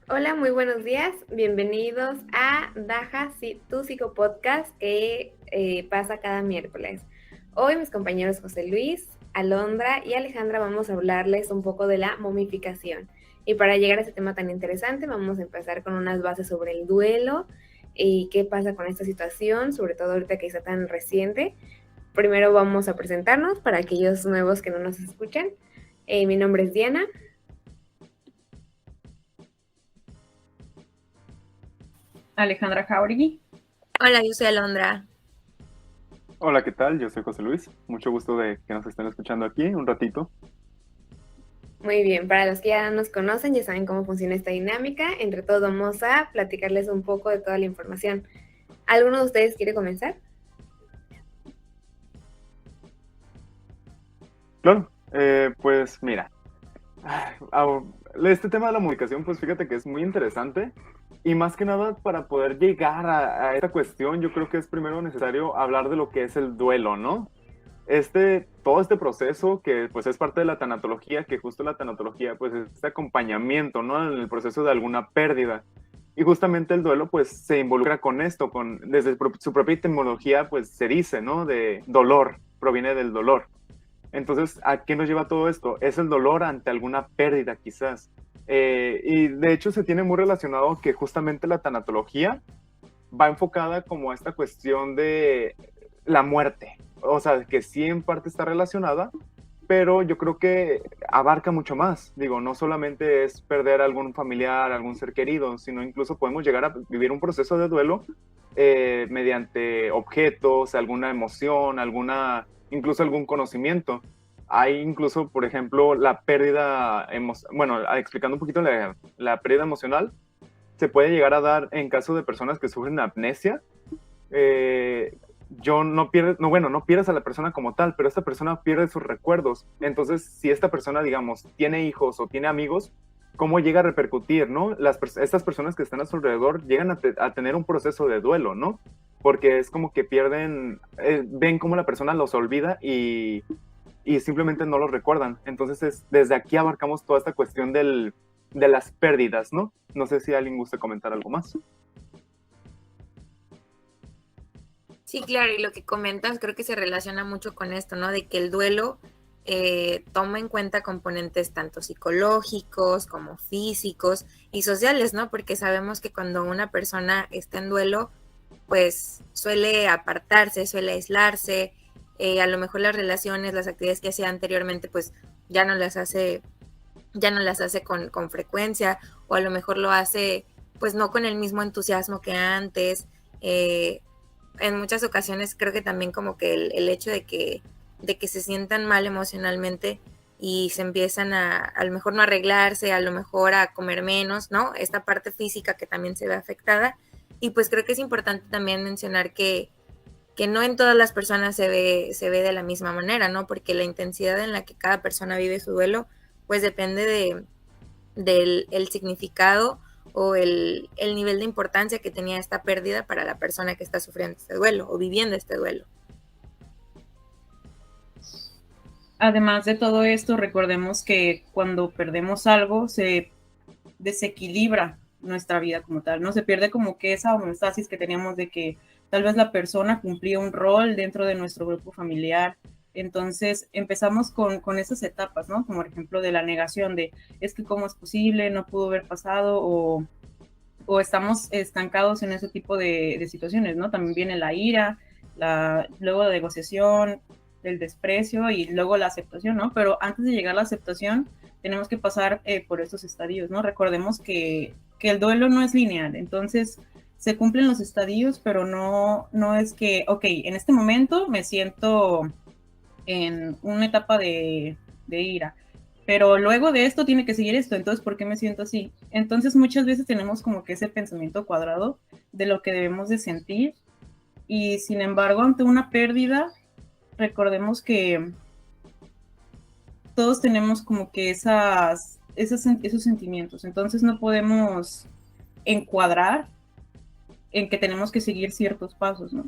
Hola, muy buenos días. Bienvenidos a Daja, tu psicopodcast que pasa cada miércoles. Hoy mis compañeros José Luis, Alondra y Alejandra vamos a hablarles un poco de la momificación. Y para llegar a este tema tan interesante, vamos a empezar con unas bases sobre el duelo y qué pasa con esta situación, sobre todo ahorita que está tan reciente. Primero vamos a presentarnos para aquellos nuevos que no nos escuchan. Mi nombre es Diana. Alejandra Jauregui. Hola, yo soy Alondra. Hola, ¿qué tal? Yo soy José Luis. Mucho gusto de que nos estén escuchando aquí un ratito. Muy bien, para los que ya nos conocen, ya saben cómo funciona esta dinámica. Entre todos vamos a platicarles un poco de toda la información. ¿Alguno de ustedes quiere comenzar? Claro, pues mira, este tema de la comunicación, pues fíjate que es muy interesante y más que nada para poder llegar a esta cuestión, yo creo que es primero necesario hablar de lo que es el duelo, ¿no? Todo este proceso que pues es parte de la tanatología, que justo la tanatología pues es este acompañamiento, ¿no? En el proceso de alguna pérdida. Y justamente el duelo pues se involucra con esto, desde su propia etimología pues se dice, ¿no? De dolor, proviene del dolor. Entonces, ¿a qué nos lleva todo esto? Es el dolor ante alguna pérdida quizás. Y de hecho se tiene muy relacionado que justamente la tanatología va enfocada como a esta cuestión de la muerte. O sea, que sí en parte está relacionada, pero yo creo que abarca mucho más. Digo, no solamente es perder a algún familiar, algún ser querido, sino incluso podemos llegar a vivir un proceso de duelo mediante objetos, alguna emoción, incluso algún conocimiento. Hay incluso, por ejemplo, la pérdida, bueno, explicando un poquito la pérdida emocional, se puede llegar a dar en caso de personas que sufren amnesia. Yo no pierdes, no, bueno, no pierdes a la persona como tal, pero esta persona pierde sus recuerdos. Entonces, si esta persona, digamos, tiene hijos o tiene amigos, ¿cómo llega a repercutir, no? Estas personas que están a su alrededor llegan a tener un proceso de duelo, ¿no? Porque es como que pierden, ven cómo la persona los olvida y simplemente no los recuerdan. Entonces, desde aquí abarcamos toda esta cuestión de las pérdidas, ¿no? No sé si alguien gusta comentar algo más. Sí, claro, y lo que comentas creo que se relaciona mucho con esto, ¿no? De que el duelo toma en cuenta componentes tanto psicológicos como físicos y sociales, ¿no? Porque sabemos que cuando una persona está en duelo, pues suele apartarse, suele aislarse, a lo mejor las relaciones, las actividades que hacía anteriormente, pues ya no las hace, ya no las hace con frecuencia, o a lo mejor lo hace pues no con el mismo entusiasmo que antes. En muchas ocasiones creo que también como que el hecho de que se sientan mal emocionalmente y se empiezan a lo mejor no arreglarse, a lo mejor a comer menos, ¿no? Esta parte física que también se ve afectada. Y pues creo que es importante también mencionar que no en todas las personas se ve de la misma manera, ¿no? Porque la intensidad en la que cada persona vive su duelo, pues depende del el significado o el nivel de importancia que tenía esta pérdida para la persona que está sufriendo este duelo o viviendo este duelo. Además de todo esto, recordemos que cuando perdemos algo se desequilibra nuestra vida como tal, ¿no? Se pierde como que esa homeostasis que teníamos de que tal vez la persona cumplía un rol dentro de nuestro grupo familiar. Entonces empezamos con esas etapas, ¿no? Como por ejemplo de la negación de, es que cómo es posible, no pudo haber pasado o estamos estancados en ese tipo de situaciones, ¿no? También viene la ira, luego la negociación, el desprecio y luego la aceptación, ¿no? Pero antes de llegar a la aceptación, tenemos que pasar por estos estadios, ¿no? Recordemos que el duelo no es lineal, entonces se cumplen los estadios, pero no es que, ok, en este momento me siento en una etapa de ira, pero luego de esto tiene que seguir esto, entonces, ¿por qué me siento así? Entonces, muchas veces tenemos como que ese pensamiento cuadrado de lo que debemos de sentir y, sin embargo, ante una pérdida, recordemos que todos tenemos como que esos sentimientos, entonces no podemos encuadrar en que tenemos que seguir ciertos pasos, ¿no?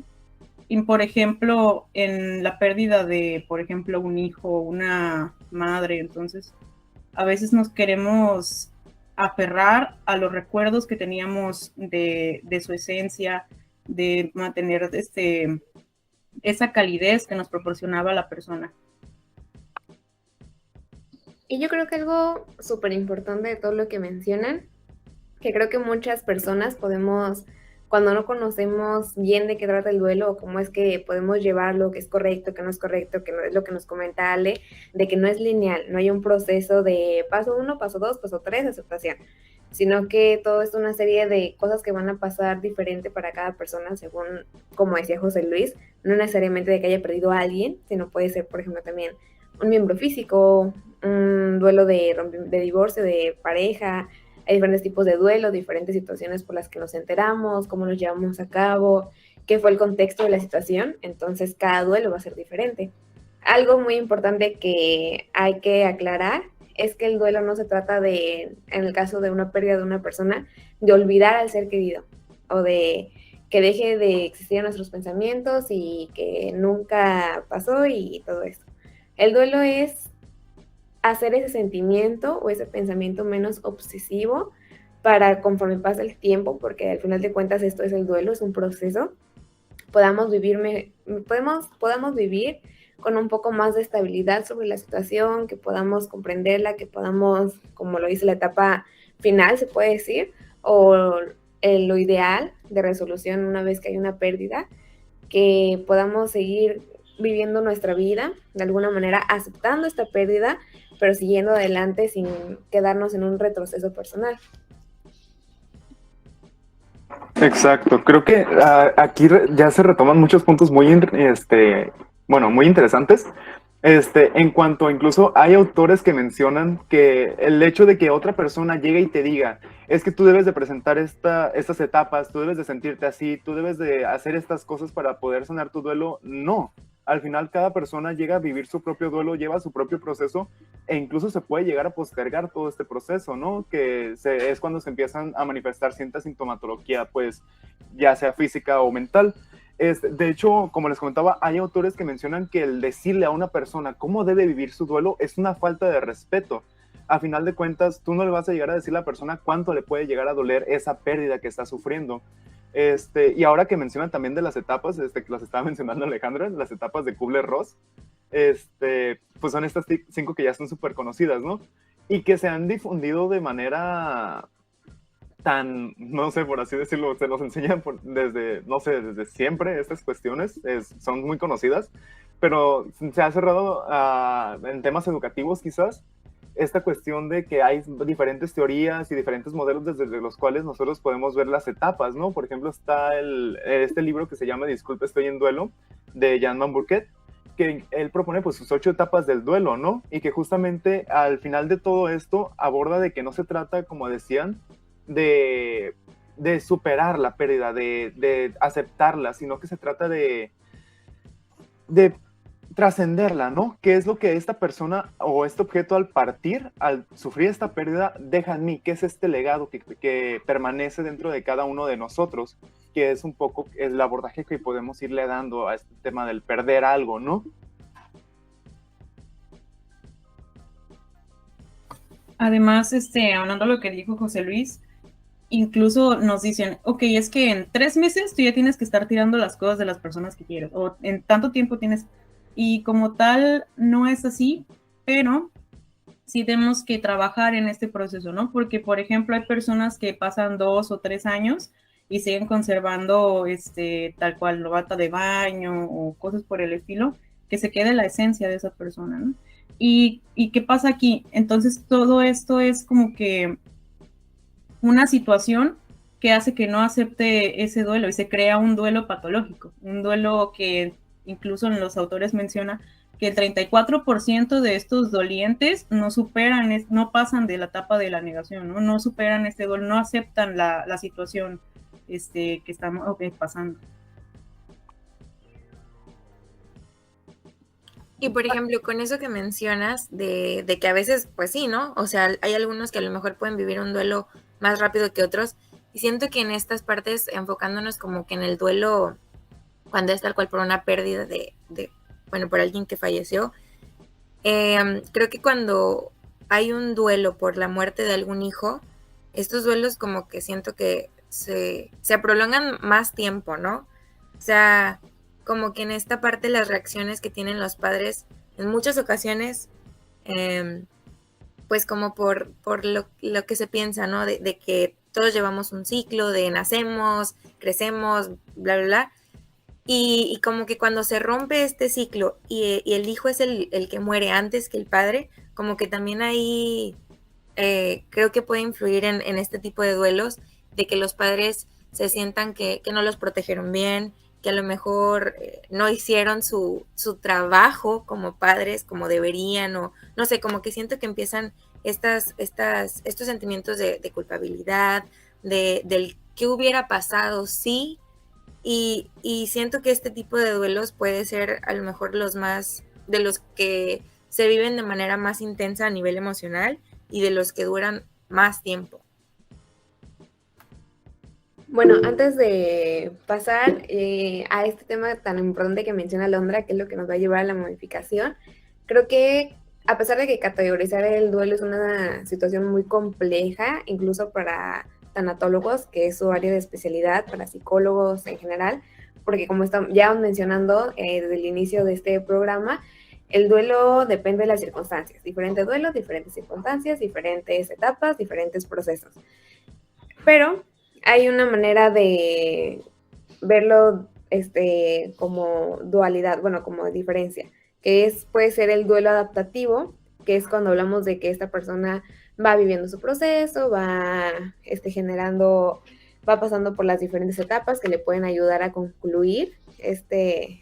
Y, por ejemplo, en la pérdida de, por ejemplo, un hijo, una madre, entonces a veces nos queremos aferrar a los recuerdos que teníamos de su esencia, de mantener esa calidez que nos proporcionaba la persona. Y yo creo que algo súper importante de todo lo que mencionan, que creo que muchas personas podemos, cuando no conocemos bien de qué trata el duelo o cómo es que podemos llevarlo, que es correcto, que no es correcto, que no es lo que nos comenta Ale, de que no es lineal, no hay un proceso de paso 1, paso 2, paso 3, aceptación, sino que todo es una serie de cosas que van a pasar diferente para cada persona según, como decía José Luis, no necesariamente de que haya perdido a alguien, sino puede ser, por ejemplo, también un miembro físico, un duelo de divorcio, de pareja. Hay diferentes tipos de duelo, diferentes situaciones por las que nos enteramos, cómo los llevamos a cabo, qué fue el contexto de la situación, entonces cada duelo va a ser diferente. Algo muy importante que hay que aclarar es que el duelo no se trata de, en el caso de una pérdida de una persona, de olvidar al ser querido o de que deje de existir en nuestros pensamientos y que nunca pasó y todo esto. El duelo es hacer ese sentimiento o ese pensamiento menos obsesivo para conforme pasa el tiempo, porque al final de cuentas esto es el duelo, es un proceso, podamos vivir con un poco más de estabilidad sobre la situación, que podamos comprenderla, que podamos, como lo dice la etapa final, se puede decir, o lo ideal de resolución una vez que hay una pérdida, que podamos seguir viviendo nuestra vida, de alguna manera aceptando esta pérdida, pero siguiendo adelante sin quedarnos en un retroceso personal. Exacto, creo que aquí ya se retoman muchos puntos muy, muy interesantes. En cuanto incluso hay autores que mencionan que el hecho de que otra persona llegue y te diga, es que tú debes de presentar estas etapas, tú debes de sentirte así, tú debes de hacer estas cosas para poder sanar tu duelo, no. Al final cada persona llega a vivir su propio duelo, lleva su propio proceso e incluso se puede llegar a postergar todo este proceso, ¿no? Es cuando se empiezan a manifestar cierta sintomatología, pues ya sea física o mental. De hecho, como les comentaba, hay autores que mencionan que el decirle a una persona cómo debe vivir su duelo es una falta de respeto. A final de cuentas, tú no le vas a llegar a decir a la persona cuánto le puede llegar a doler esa pérdida que está sufriendo. Y ahora que mencionan también de las etapas, que las estaba mencionando Alejandra, las etapas de Kubler-Ross, pues son estas 5 que ya son súper conocidas, ¿no? Y que se han difundido de manera tan, no sé, por así decirlo, se nos enseñan desde siempre estas cuestiones, son muy conocidas, pero se ha cerrado en temas educativos quizás, esta cuestión de que hay diferentes teorías y diferentes modelos desde los cuales nosotros podemos ver las etapas, ¿no? Por ejemplo, está este libro que se llama Disculpe, estoy en duelo, de Jan van Burket, que él propone pues sus 8 etapas del duelo, ¿no? Y que justamente al final de todo esto aborda de que no se trata, como decían, de superar la pérdida, de aceptarla, sino que se trata de trascenderla, ¿no? ¿Qué es lo que esta persona o este objeto al partir, al sufrir esta pérdida, deja en mí? ¿Qué es este legado que permanece dentro de cada uno de nosotros? Que es un poco el abordaje que podemos irle dando a este tema del perder algo, ¿no? Además, hablando de lo que dijo José Luis, incluso nos dicen, ok, es que en 3 meses tú ya tienes que estar tirando las cosas de las personas que quieres, o en tanto tiempo tienes, y como tal no es así, pero sí tenemos que trabajar en este proceso, ¿no? Porque, por ejemplo, hay personas que pasan 2 o 3 años y siguen conservando tal cual bata de baño o cosas por el estilo, que se quede la esencia de esa persona, ¿no? ¿Y qué pasa aquí? Entonces todo esto es como que una situación que hace que no acepte ese duelo y se crea un duelo patológico, un duelo que incluso en los autores menciona que el 34% de estos dolientes no superan, no pasan de la etapa de la negación, no superan este duelo, no aceptan la situación que estamos pasando. Y por ejemplo, con eso que mencionas de que a veces, pues sí, ¿no? O sea, hay algunos que a lo mejor pueden vivir un duelo más rápido que otros. Y siento que en estas partes, enfocándonos como que en el duelo, cuando es tal cual por una pérdida bueno, por alguien que falleció, creo que cuando hay un duelo por la muerte de algún hijo, estos duelos como que siento que se prolongan más tiempo, ¿no? O sea, como que en esta parte las reacciones que tienen los padres en muchas ocasiones, pues como por lo que se piensa, ¿no? De que todos llevamos un ciclo, de nacemos, crecemos, bla, bla, bla. Y como que cuando se rompe este ciclo y el hijo es el que muere antes que el padre, como que también ahí creo que puede influir en este tipo de duelos, de que los padres se sientan que no los protegieron bien, que a lo mejor no hicieron su trabajo como padres como deberían, o no sé, como que siento que empiezan estos sentimientos de culpabilidad, del qué hubiera pasado si, y siento que este tipo de duelos puede ser a lo mejor los más, de los que se viven de manera más intensa a nivel emocional y de los que duran más tiempo. Bueno, antes de pasar a este tema tan importante que menciona Londra, que es lo que nos va a llevar a la modificación, creo que a pesar de que categorizar el duelo es una situación muy compleja, incluso para tanatólogos, que es su área de especialidad, para psicólogos en general, porque como ya mencionando desde el inicio de este programa, el duelo depende de las circunstancias, diferentes duelos, diferentes circunstancias, diferentes etapas, diferentes procesos. Pero hay una manera de verlo como dualidad, bueno, como diferencia, que puede ser el duelo adaptativo, que es cuando hablamos de que esta persona va viviendo su proceso, va va pasando por las diferentes etapas que le pueden ayudar a concluir este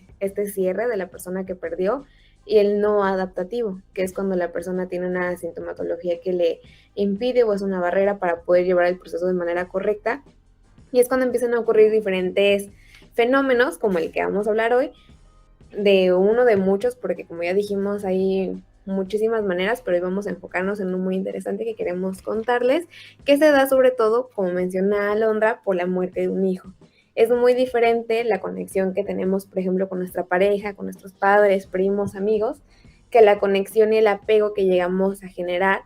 cierre de la persona que perdió, y el no adaptativo, que es cuando la persona tiene una sintomatología que le impide o es una barrera para poder llevar el proceso de manera correcta, y es cuando empiezan a ocurrir diferentes fenómenos, como el que vamos a hablar hoy, de uno de muchos, porque como ya dijimos, hay muchísimas maneras, pero hoy vamos a enfocarnos en uno muy interesante que queremos contarles, que se da sobre todo, como menciona Alondra, por la muerte de un hijo. Es muy diferente la conexión que tenemos, por ejemplo, con nuestra pareja, con nuestros padres, primos, amigos, que la conexión y el apego que llegamos a generar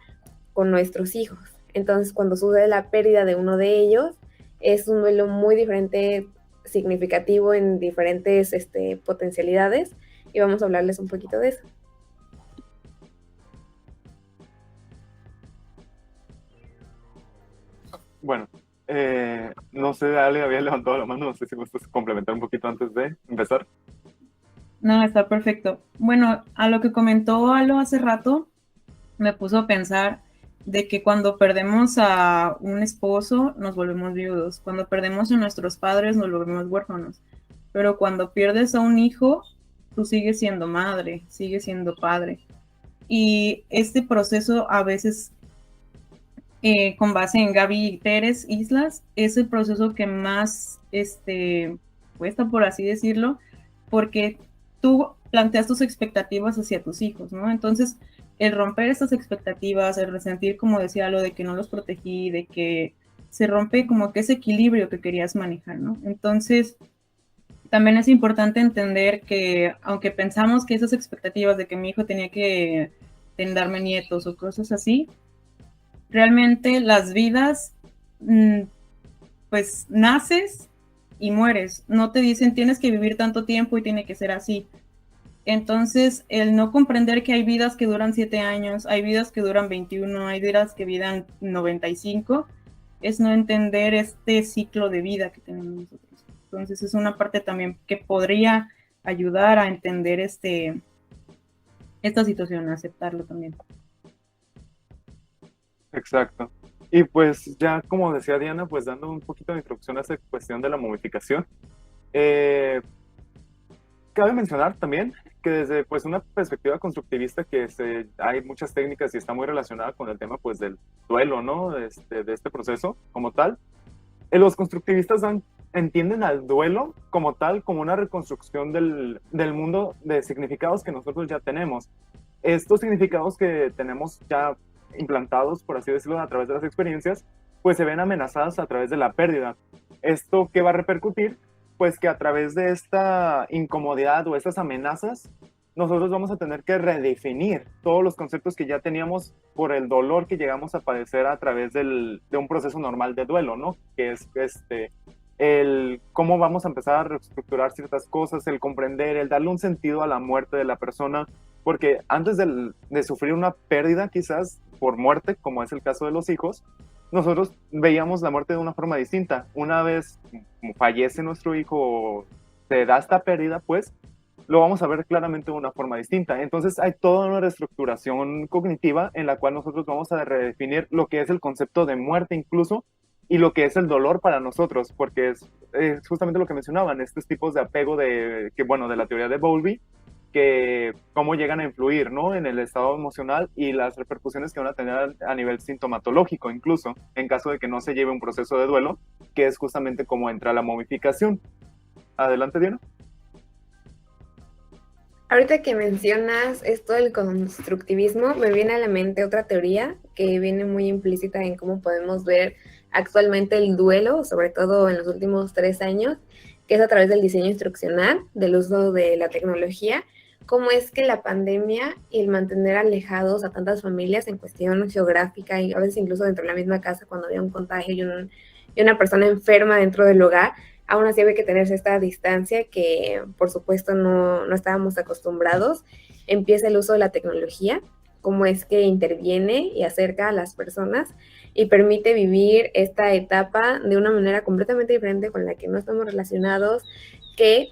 con nuestros hijos. Entonces, cuando sucede la pérdida de uno de ellos, es un duelo muy diferente, significativo en diferentes potencialidades, y vamos a hablarles un poquito de eso. Bueno, no sé, Ale había levantado la mano, no sé si gustas complementar un poquito antes de empezar. No, está perfecto. Bueno, a lo que comentó Alo hace rato, me puso a pensar de que cuando perdemos a un esposo nos volvemos viudos, cuando perdemos a nuestros padres nos volvemos huérfanos, pero cuando pierdes a un hijo, tú sigues siendo madre, sigues siendo padre. Y este proceso a veces, con base en Gaby Pérez Islas, es el proceso que más cuesta, por así decirlo, porque tú planteas tus expectativas hacia tus hijos, ¿no? Entonces, el romper estas expectativas, el resentir, como decía, lo de que no los protegí, de que se rompe como que ese equilibrio que querías manejar, ¿no? Entonces, también es importante entender que, aunque pensamos que esas expectativas de que mi hijo tenía que darme nietos o cosas así, realmente las vidas, pues naces y mueres. No te dicen tienes que vivir tanto tiempo y tiene que ser así. Entonces, el no comprender que hay vidas que duran 7 años, hay vidas que duran 21, hay vidas que vidan 95, es no entender este ciclo de vida que tenemos nosotros. Entonces, es una parte también que podría ayudar a entender esta situación, a aceptarlo también. Exacto. Y pues ya como decía Diana, pues dando un poquito de introducción a esta cuestión de la momificación, cabe mencionar también que desde pues una perspectiva constructivista hay muchas técnicas y está muy relacionada con el tema pues del duelo, ¿no? De este proceso como tal. Los constructivistas entienden al duelo como tal, como una reconstrucción del mundo de significados que nosotros ya tenemos. Estos significados que tenemos ya implantados, por así decirlo, a través de las experiencias, pues se ven amenazadas a través de la pérdida. ¿Esto qué va a repercutir? Pues que a través de esta incomodidad o estas amenazas, nosotros vamos a tener que redefinir todos los conceptos que ya teníamos por el dolor que llegamos a padecer a través de un proceso normal de duelo, ¿no? Que es el cómo vamos a empezar a reestructurar ciertas cosas, el comprender, el darle un sentido a la muerte de la persona, porque antes de sufrir una pérdida quizás por muerte, como es el caso de los hijos, nosotros veíamos la muerte de una forma distinta. Una vez fallece nuestro hijo o se da esta pérdida, pues lo vamos a ver claramente de una forma distinta. Entonces hay toda una reestructuración cognitiva en la cual nosotros vamos a redefinir lo que es el concepto de muerte incluso y lo que es el dolor para nosotros, porque es justamente lo que mencionaban, estos tipos de apego de la teoría de Bowlby, que cómo llegan a influir, ¿no? En el estado emocional y las repercusiones que van a tener a nivel sintomatológico, incluso en caso de que no se lleve un proceso de duelo, que es justamente como entra la momificación. Adelante, Diana. Ahorita que mencionas esto del constructivismo, me viene a la mente otra teoría que viene muy implícita en cómo podemos ver actualmente el duelo, sobre todo en los últimos 3 años, que es a través del diseño instruccional, del uso de la tecnología, cómo es que la pandemia y el mantener alejados a tantas familias en cuestión geográfica y a veces incluso dentro de la misma casa cuando había un contagio y una persona enferma dentro del hogar, aún así había que tenerse esta distancia que por supuesto no estábamos acostumbrados. Empieza el uso de la tecnología, cómo es que interviene y acerca a las personas y permite vivir esta etapa de una manera completamente diferente con la que no estamos relacionados, que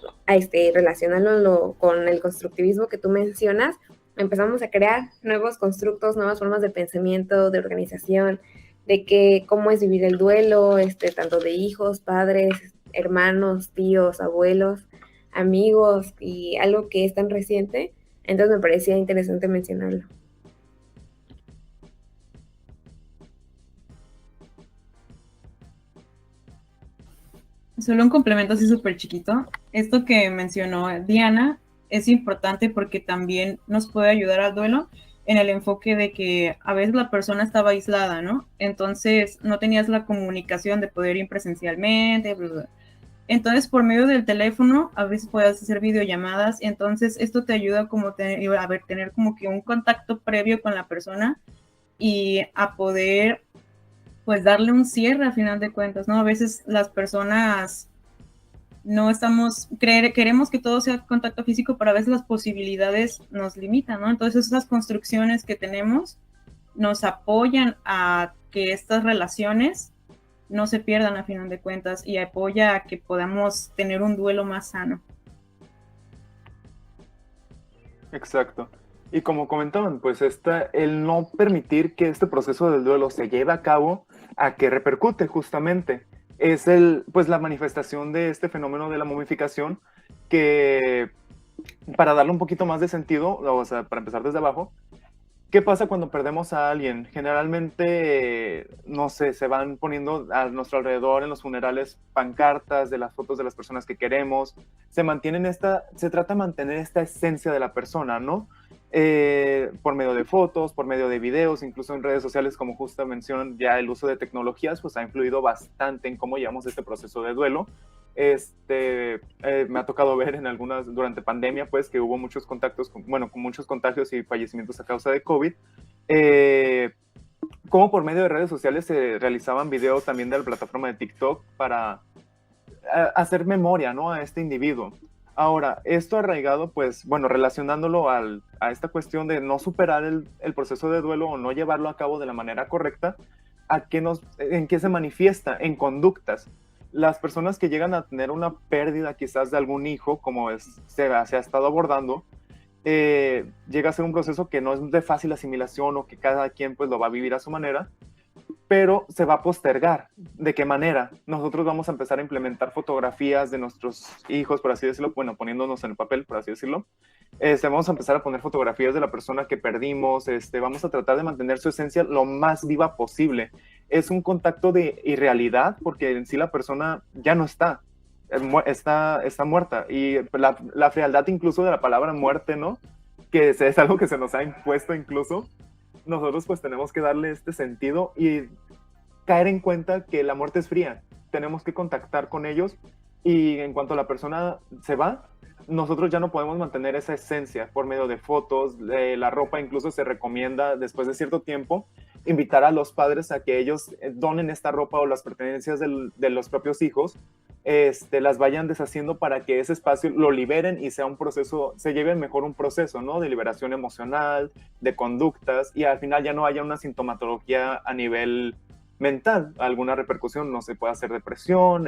relacionándolo con el constructivismo que tú mencionas, empezamos a crear nuevos constructos, nuevas formas de pensamiento, de organización, de cómo es vivir el duelo, tanto de hijos, padres, hermanos, tíos, abuelos, amigos, y algo que es tan reciente, entonces me parecía interesante mencionarlo. Solo un complemento así súper chiquito. Esto que mencionó Diana es importante porque también nos puede ayudar al duelo en el enfoque de que a veces la persona estaba aislada, ¿no? Entonces no tenías la comunicación de poder ir presencialmente, bla, bla. Entonces por medio del teléfono a veces puedes hacer videollamadas, entonces esto te ayuda como tener como que un contacto previo con la persona y a poder pues darle un cierre a final de cuentas, ¿no? A veces las personas no queremos que todo sea contacto físico, pero a veces las posibilidades nos limitan, ¿no? Entonces esas construcciones que tenemos nos apoyan a que estas relaciones no se pierdan a final de cuentas y apoya a que podamos tener un duelo más sano. Exacto. Y como comentaban, pues el no permitir que este proceso del duelo se lleve a cabo, a que repercute justamente, es pues la manifestación de este fenómeno de la momificación, que para darle un poquito más de sentido, o sea, para empezar desde abajo, ¿qué pasa cuando perdemos a alguien? Generalmente, no sé, se van poniendo a nuestro alrededor en los funerales pancartas de las fotos de las personas que queremos, se trata de mantener esta esencia de la persona, ¿no? Por medio de fotos, por medio de videos, incluso en redes sociales, como justo mencionan, ya el uso de tecnologías pues ha influido bastante en cómo llevamos este proceso de duelo. Me ha tocado ver durante pandemia, pues, que hubo muchos contactos, con muchos contagios y fallecimientos a causa de COVID, como por medio de redes sociales se realizaban videos también de la plataforma de TikTok para hacer memoria, ¿no? A este individuo. Ahora, esto arraigado, pues, bueno, relacionándolo a esta cuestión de no superar el proceso de duelo o no llevarlo a cabo de la manera correcta, ¿en qué se manifiesta? En conductas. Las personas que llegan a tener una pérdida quizás de algún hijo, como se ha estado abordando, llega a ser un proceso que no es de fácil asimilación o que cada quien pues lo va a vivir a su manera, pero se va a postergar. ¿De qué manera? Nosotros vamos a empezar a implementar fotografías de nuestros hijos, por así decirlo, bueno, poniéndonos en el papel, por así decirlo. Vamos a empezar a poner fotografías de la persona que perdimos, vamos a tratar de mantener su esencia lo más viva posible. Es un contacto de irrealidad, porque en sí la persona ya no está muerta, y la frialdad incluso de la palabra muerte, ¿no? Que es algo que se nos ha impuesto incluso. Nosotros pues tenemos que darle este sentido y caer en cuenta que la muerte es fría. Tenemos que contactar con ellos y en cuanto la persona se va, nosotros ya no podemos mantener esa esencia por medio de fotos, la ropa. Incluso se recomienda después de cierto tiempo invitar a los padres a que ellos donen esta ropa o las pertenencias de los propios hijos, las vayan deshaciendo para que ese espacio lo liberen y sea un proceso, se lleve mejor un proceso, ¿no? De liberación emocional, de conductas, y al final ya no haya una sintomatología a nivel mental, alguna repercusión, no se puede hacer depresión,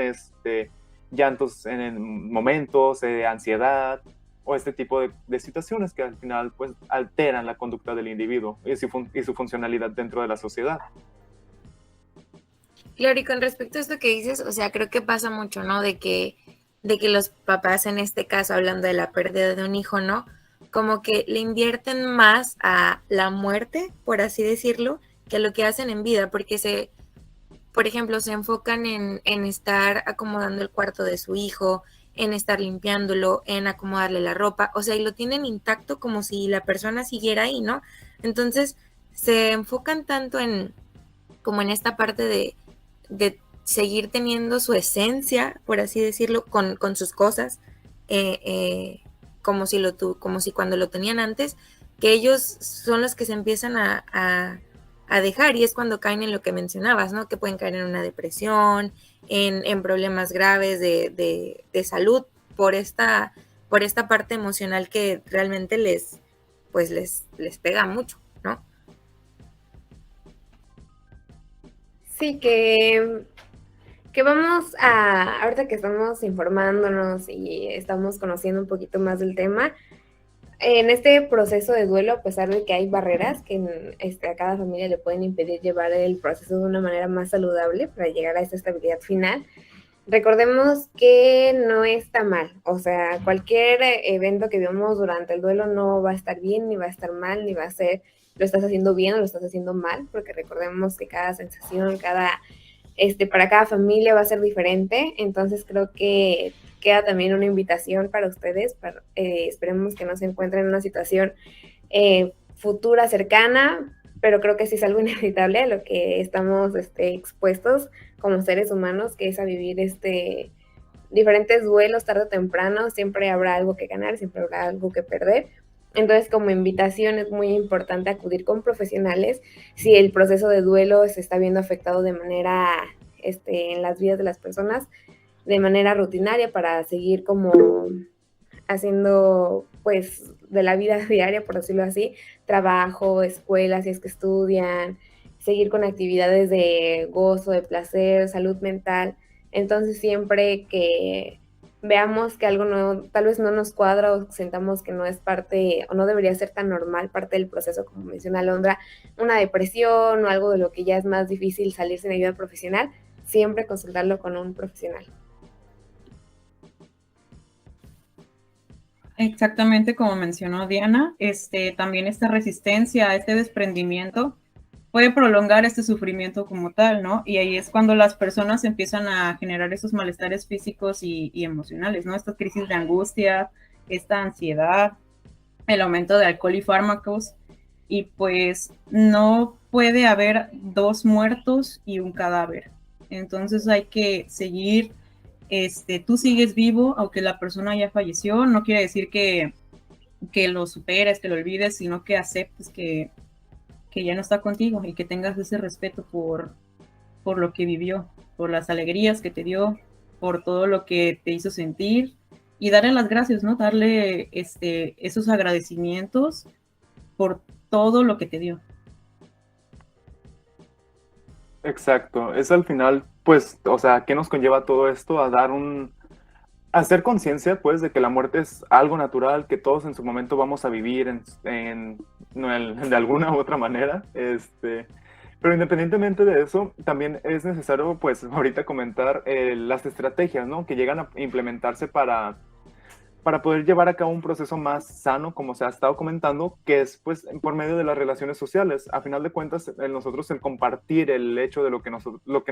llantos en momentos, ansiedad, o este tipo de situaciones que al final pues alteran la conducta del individuo y su funcionalidad dentro de la sociedad. Claro, y con respecto a esto que dices, o sea, creo que pasa mucho, ¿no? De que los papás, en este caso, hablando de la pérdida de un hijo, ¿no? Como que le invierten más a la muerte, por así decirlo, que a lo que hacen en vida, porque por ejemplo, se enfocan en estar acomodando el cuarto de su hijo, en estar limpiándolo, en acomodarle la ropa, o sea, y lo tienen intacto como si la persona siguiera ahí, ¿no? Entonces, se enfocan tanto como en esta parte de seguir teniendo su esencia, por así decirlo, con sus cosas, como si cuando lo tenían antes, que ellos son los que se empiezan a dejar, y es cuando caen en lo que mencionabas, ¿no? Que pueden caer en una depresión, en problemas graves de salud por esta parte emocional que realmente les pega mucho, ¿no? Sí, que vamos ahorita que estamos informándonos y estamos conociendo un poquito más del tema, en este proceso de duelo, a pesar de que hay barreras que a cada familia le pueden impedir llevar el proceso de una manera más saludable para llegar a esta estabilidad final, recordemos que no está mal. O sea, cualquier evento que vivamos durante el duelo no va a estar bien, ni va a estar mal, ni va a ser lo estás haciendo bien o lo estás haciendo mal, porque recordemos que cada sensación, para cada familia va a ser diferente. Entonces creo que queda también una invitación para ustedes, esperemos que no se encuentren en una situación futura, cercana, pero creo que sí es algo inevitable a lo que estamos expuestos como seres humanos, que es a vivir diferentes duelos tarde o temprano. Siempre habrá algo que ganar, siempre habrá algo que perder. Entonces, como invitación, es muy importante acudir con profesionales si el proceso de duelo se está viendo afectado de manera, en las vidas de las personas, de manera rutinaria, para seguir como haciendo, pues, de la vida diaria, por decirlo así, trabajo, escuela, si es que estudian, seguir con actividades de gozo, de placer, salud mental. Entonces, siempre que veamos que algo no, tal vez no nos cuadra, o sentamos que no es parte o no debería ser tan normal parte del proceso, como menciona Alondra, una depresión o algo de lo que ya es más difícil salirse en ayuda profesional, siempre consultarlo con un profesional. Exactamente como mencionó Diana, también esta resistencia, este desprendimiento puede prolongar este sufrimiento como tal, ¿no? Y ahí es cuando las personas empiezan a generar esos malestares físicos y emocionales, ¿no? Estas crisis de angustia, esta ansiedad, el aumento de alcohol y fármacos, y pues no puede haber dos muertos y un cadáver. Entonces hay que seguir, tú sigues vivo, aunque la persona ya falleció, no quiere decir que lo superes, que lo olvides, sino que aceptes que ya no está contigo y que tengas ese respeto por lo que vivió, por las alegrías que te dio, por todo lo que te hizo sentir, y darle las gracias, ¿no? Darle esos agradecimientos por todo lo que te dio. Exacto, es al final, pues, o sea, ¿qué nos conlleva todo esto? A hacer conciencia, pues, de que la muerte es algo natural, que todos en su momento vamos a vivir de alguna u otra manera, pero independientemente de eso, también es necesario, pues, ahorita comentar las estrategias, ¿no? Que llegan a implementarse para poder llevar a cabo un proceso más sano, como se ha estado comentando, que es pues por medio de las relaciones sociales. A final de cuentas, nosotros el compartir el hecho de lo que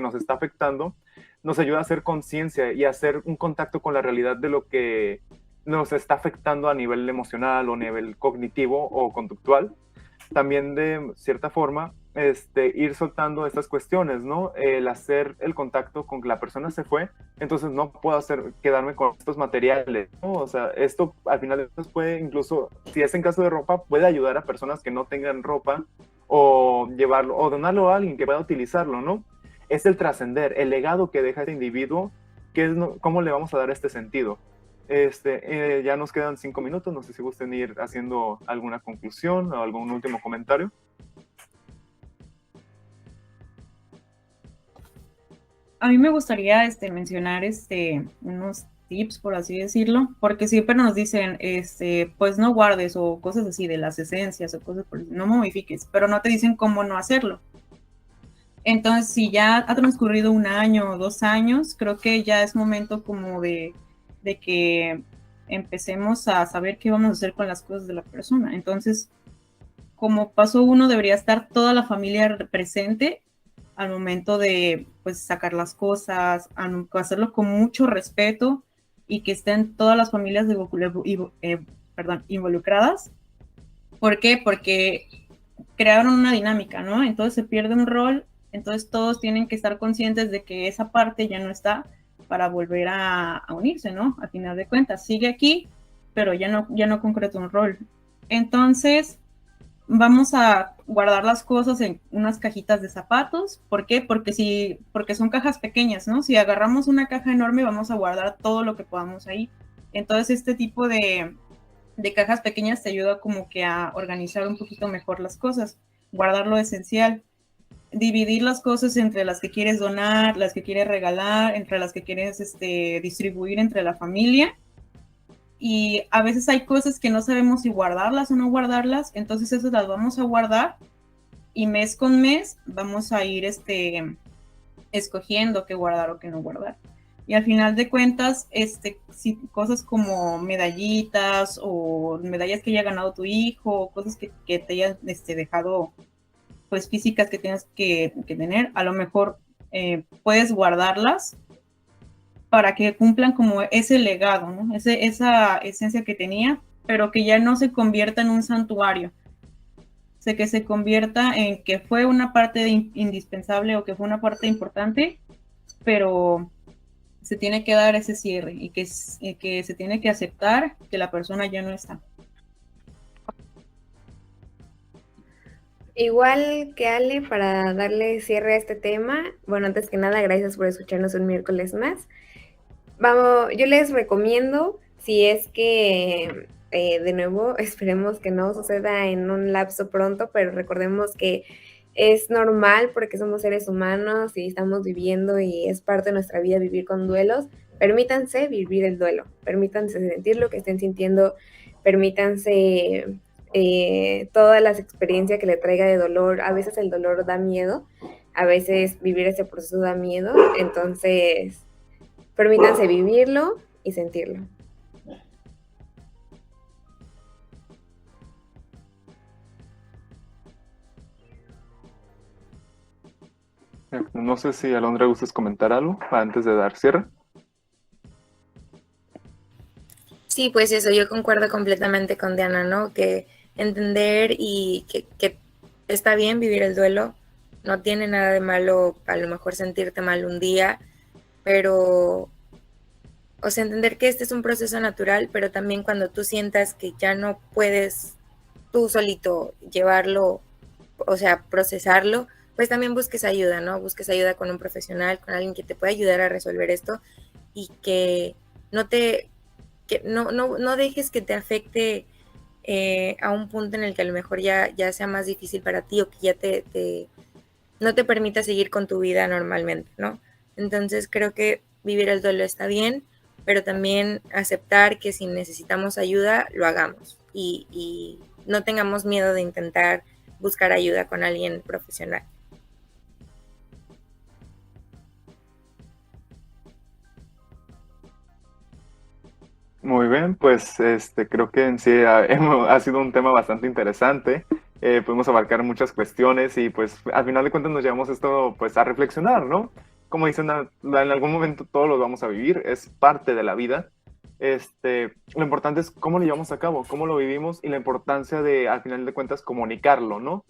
nos está afectando nos ayuda a hacer conciencia y a hacer un contacto con la realidad de lo que nos está afectando a nivel emocional o nivel cognitivo o conductual. También de cierta forma ir soltando estas cuestiones, ¿no? El hacer el contacto con que la persona se fue, entonces no puedo quedarme con estos materiales, ¿no? O sea, esto al final de cuentas puede incluso, si es en caso de ropa, puede ayudar a personas que no tengan ropa o llevarlo, o donarlo a alguien que pueda utilizarlo, ¿no? Es el trascender, el legado que deja este individuo, ¿cómo le vamos a dar este sentido? Ya nos quedan 5 minutos, no sé si gusten ir haciendo alguna conclusión o algún último comentario. A mí me gustaría mencionar unos tips, por así decirlo, porque siempre nos dicen, pues no guardes o cosas así de las esencias o cosas por no momifiques, pero no te dicen cómo no hacerlo. Entonces, si ya ha transcurrido 1 año o 2 años, creo que ya es momento como de que empecemos a saber qué vamos a hacer con las cosas de la persona. Entonces, como paso 1, debería estar toda la familia presente al momento de pues sacar las cosas, hacerlo con mucho respeto y que estén todas las familias involucradas. ¿Por qué? Porque crearon una dinámica, ¿no? Entonces se pierde un rol, entonces todos tienen que estar conscientes de que esa parte ya no está para volver a unirse, ¿no? A final de cuentas, sigue aquí, pero ya no concreta un rol. Entonces, vamos a guardar las cosas en unas cajitas de zapatos. ¿Por qué? Porque son cajas pequeñas, ¿no? Si agarramos una caja enorme, vamos a guardar todo lo que podamos ahí. Entonces, este tipo de cajas pequeñas te ayuda como que a organizar un poquito mejor las cosas, guardar lo esencial, dividir las cosas entre las que quieres donar, las que quieres regalar, entre las que quieres distribuir entre la familia. Y a veces hay cosas que no sabemos si guardarlas o no guardarlas, entonces esas las vamos a guardar y mes con mes vamos a ir escogiendo qué guardar o qué no guardar. Y al final de cuentas, cosas como medallitas o medallas que haya ganado tu hijo, cosas que te hayan dejado pues físicas que tienes que tener, a lo mejor puedes guardarlas para que cumplan como ese legado, ¿no? Esa esencia que tenía, pero que ya no se convierta en un santuario. O sea, que se convierta en que fue una parte indispensable o que fue una parte importante, pero se tiene que dar ese cierre y que se tiene que aceptar que la persona ya no está. Igual que Ale, para darle cierre a este tema, bueno, antes que nada, gracias por escucharnos un miércoles más. Yo les recomiendo, si es que, de nuevo, esperemos que no suceda en un lapso pronto, pero recordemos que es normal porque somos seres humanos y estamos viviendo y es parte de nuestra vida vivir con duelos. Permítanse vivir el duelo, permítanse sentir lo que estén sintiendo, permítanse todas las experiencias que le traiga de dolor. A veces el dolor da miedo, a veces vivir ese proceso da miedo, entonces permítanse vivirlo y sentirlo. No sé si Alondra gustes comentar algo antes de dar cierre. Sí, pues eso, yo concuerdo completamente con Diana, ¿no? Que entender y que está bien vivir el duelo, no tiene nada de malo a lo mejor sentirte mal un día, pero, o sea, entender que este es un proceso natural, pero también cuando tú sientas que ya no puedes tú solito llevarlo, o sea, procesarlo, pues también busques ayuda, ¿no? Busques ayuda con un profesional, con alguien que te pueda ayudar a resolver esto y que no dejes que te afecte a un punto en el que a lo mejor ya sea más difícil para ti o que ya no te permita seguir con tu vida normalmente, ¿no? Entonces creo que vivir el duelo está bien, pero también aceptar que si necesitamos ayuda, lo hagamos y no tengamos miedo de intentar buscar ayuda con alguien profesional. Muy bien, pues creo que en sí ha sido un tema bastante interesante. Podemos abarcar muchas cuestiones y pues al final de cuentas nos llevamos esto pues a reflexionar, ¿no? Como dicen, en algún momento todos lo vamos a vivir, es parte de la vida. Lo importante es cómo lo llevamos a cabo, cómo lo vivimos y la importancia de al final de cuentas comunicarlo, ¿no?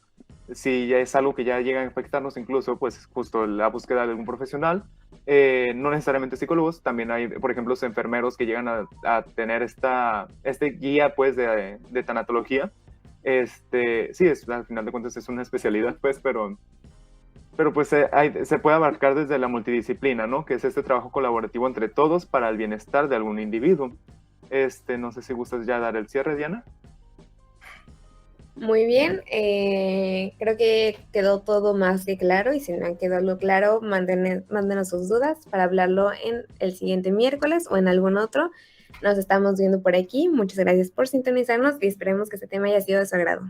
si ya es algo que ya llega a afectarnos incluso, pues justo la búsqueda de algún profesional, no necesariamente psicólogos, también hay, por ejemplo, los enfermeros que llegan a tener este guía, pues, de tanatología. Sí, al final de cuentas es una especialidad, pues, pero pues se puede abarcar desde la multidisciplina, ¿no? Que es este trabajo colaborativo entre todos para el bienestar de algún individuo. No sé si gustas ya dar el cierre, Diana. Muy bien, creo que quedó todo más que claro, y si no quedó algo claro, mándenos sus dudas para hablarlo en el siguiente miércoles o en algún otro. Nos estamos viendo por aquí. Muchas gracias por sintonizarnos y esperemos que este tema haya sido de su agrado.